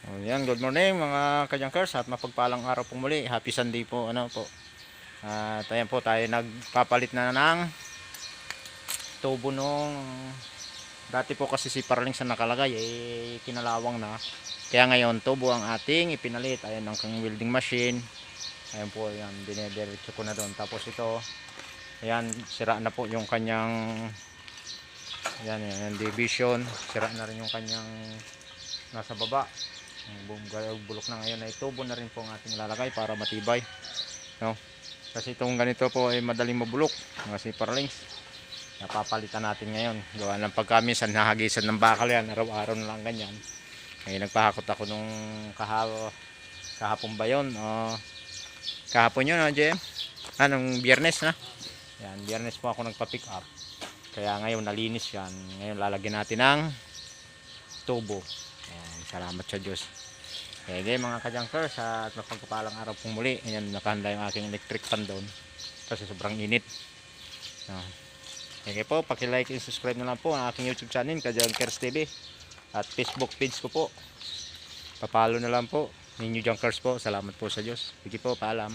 Oh, yan, good morning mga kajunkers at mapagpalang araw po muli. Happy Sunday po, ano po. At ayan po, tayo nagpapalit na ng tubo nung dati po kasi si Parlings na nakalagay kinalawang na. Kaya ngayon tubo ang ating ipinalit. Ayan ang welding machine. Ayan po, yan, dinediretso ko na doon. Tapos ito, ayan, sira na po yung kanyang yan, division. Sira na rin yung kanyang nasa baba. Bulok na ngayon ay tubo na rin po ang ating lalagay para matibay, no? Kasi itong ganito po ay madaling mabulok kasi Parlings. Napapalitan natin ngayon. Gawa ng pagkaminsan nahagisan ng bakal yan, araw-araw na lang ganyan. Ngayon nagpahakot ako nung kahapon ba yun? Kahapon yun, JM? Nung Biyernes na. Yan, Biyernes po ako nagpa-pick up. Kaya ngayon nalinis yan. Ngayon lalagyan natin ng tubo. Ayan, salamat sa Diyos. Okay mga kajunkers, at mapagpapalang araw pong muli. Ayan, nakahanda yung aking electric fan doon kasi sobrang init. Okay po, paki-like and subscribe na lang po ang aking YouTube channel, Kajunkers TV, at Facebook page ko po. Papalo na lang po. Ninyo Junkers po. Salamat po sa Diyos. Sige po, paalam.